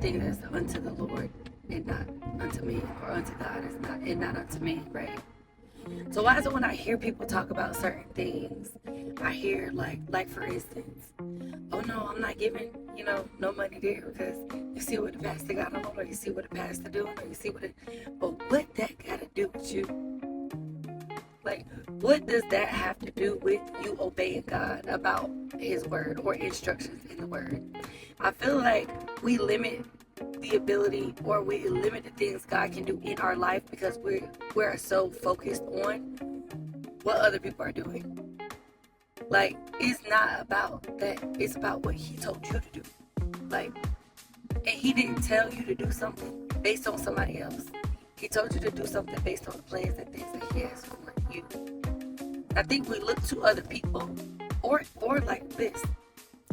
things as unto the Lord and not unto me, or unto God is not and not unto me, right? So why is it when I hear people talk about certain things, I hear like for instance, oh no, I'm not giving, no money there because you see what the pastor got on, or you see what the pastor doing, or you see what it, but what that got to do with you? Like, what does that have to do with you obeying God about his word or instructions in the word? I feel like we limit the ability, or we limit the things God can do in our life because we're so focused on what other people are doing. Like, it's not about that. It's about what he told you to do. Like, and he didn't tell you to do something based on somebody else. He told you to do something based on the plans and things that he has for you. I think we look to other people, or like this.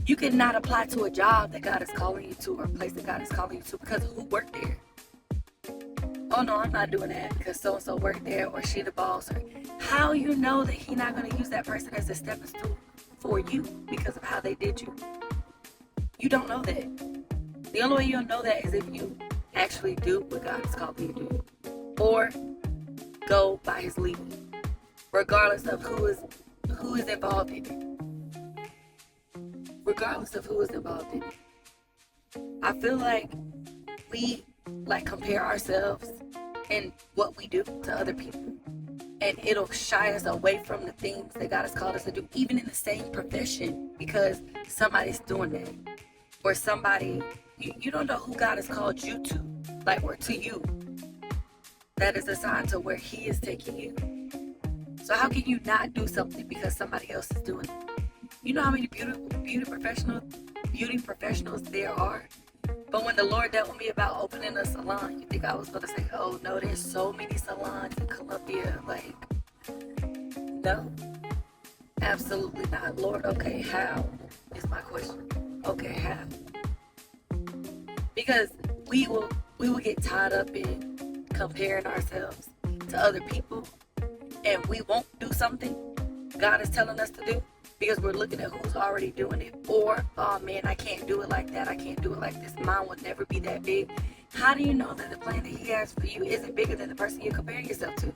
You cannot apply to a job that God is calling you to, or a place that God is calling you to, because who worked there? Oh no, I'm not doing that because so and so worked there, or she the boss. Or how you know that he's not going to use that person as a stepping stool for you because of how they did you? You don't know that. The only way you'll know that is if you actually do what God is calling you to do, or go by his leading, regardless of who is involved in it. Regardless of who is involved in it. I feel like we compare ourselves and what we do to other people, and it'll shy us away from the things that God has called us to do, even in the same profession, because somebody's doing that, or somebody, you don't know who God has called you to, or to you, that is assigned to where he is taking you. So how can you not do something because somebody else is doing it? You know how many beauty professionals there are? But when the Lord dealt with me about opening a salon, you think I was going to say, oh no, there's so many salons in Colombia. No, absolutely not. Lord, okay, how is my question. Okay, how? Because we will get tied up in comparing ourselves to other people, and we won't do something God is telling us to do because we're looking at who's already doing it. Or, oh man, I can't do it like that. I can't do it like this. Mine will never be that big. How do you know that the plan that he has for you isn't bigger than the person you're comparing yourself to?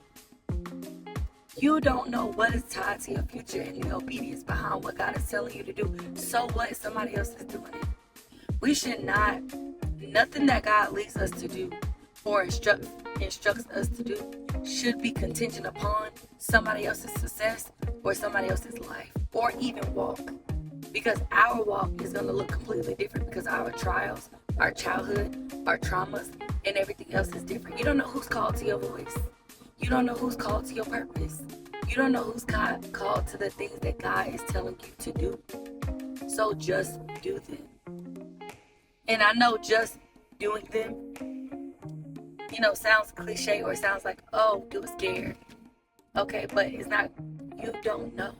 You don't know what is tied to your future and the obedience behind what God is telling you to do. So what if somebody else is doing it? We should not, nothing that God leads us to do or instructs us to do should be contingent upon somebody else's success or somebody else's life, or even walk. Because our walk is going to look completely different, because our trials, our childhood, our traumas, and everything else is different. You don't know who's called to your voice. You don't know who's called to your purpose. You don't know who's called to the things that God is telling you to do. So just do them. And I know just doing them, sounds cliche, or sounds like, oh, do it scared. Okay, but it's not. You don't know.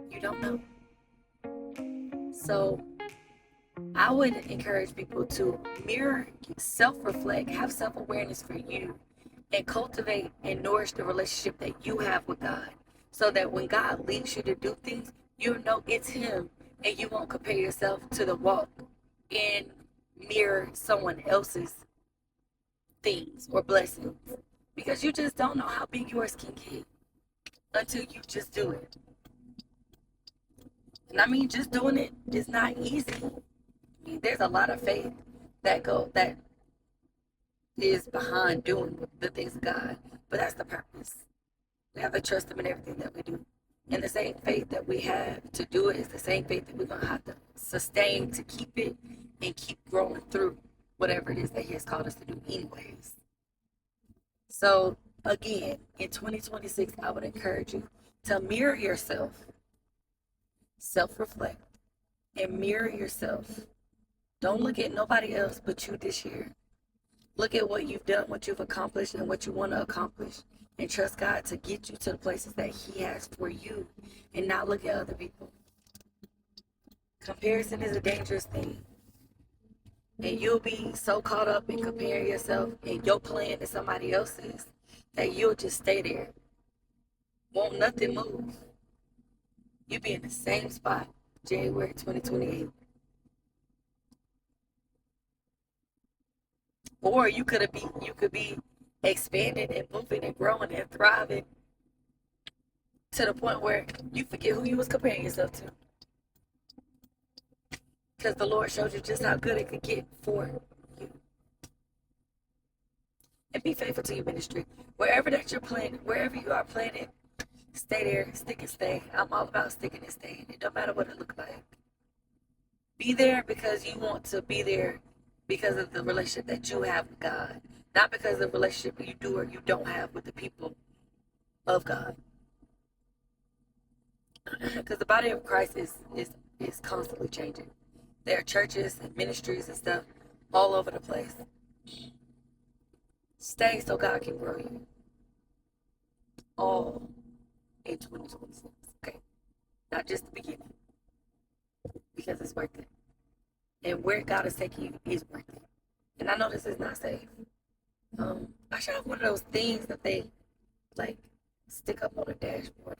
You don't know. So I would encourage people to mirror, self-reflect, have self-awareness for you, and cultivate and nourish the relationship that you have with God, so that when God leads you to do things, you'll know it's him, and you won't compare yourself to the walk and mirror someone else's things or blessings, because you just don't know how big yours can get until you just do it. And I mean, just doing it is not easy. I mean, there's a lot of faith that is behind doing the things of God, but that's the purpose. We have to trust him in everything that we do. And the same faith that we have to do it is the same faith that we're going to have to sustain to keep it and keep growing through whatever it is that he has called us to do anyways. So again, in 2026, I would encourage you to mirror yourself, self-reflect, and mirror yourself. Don't look at nobody else but you this year. Look at what you've done, what you've accomplished, and what you want to accomplish, and trust God to get you to the places that he has for you, and not look at other people. Comparison is a dangerous thing. And you'll be so caught up in comparing yourself and your plan to somebody else's that you'll just stay there. Won't nothing move. You'll be in the same spot January 2028. Or you could be expanding and moving and growing and thriving to the point where you forget who you was comparing yourself to. Because the Lord showed you just how good it could get for you. And be faithful to your ministry. Wherever that you're planning, wherever you are planning, stay there, stick and stay. I'm all about sticking and staying. It don't matter what it looks like. Be there because you want to be there because of the relationship that you have with God. Not because of the relationship you do or you don't have with the people of God. Because the body of Christ is constantly changing. There are churches and ministries and stuff all over the place. Stay so God can grow you. All in 2026. Okay. Not just the beginning. Because it's worth it. And where God is taking you is worth it. And I know this is not safe. I should have one of those things that they like stick up on the dashboard.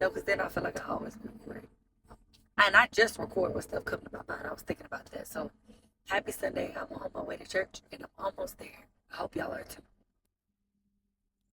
No, because then I feel like I always record. And I just record what stuff coming to my mind. I was thinking about that. So happy Sunday. I'm on my way to church and I'm almost there. I hope y'all are too.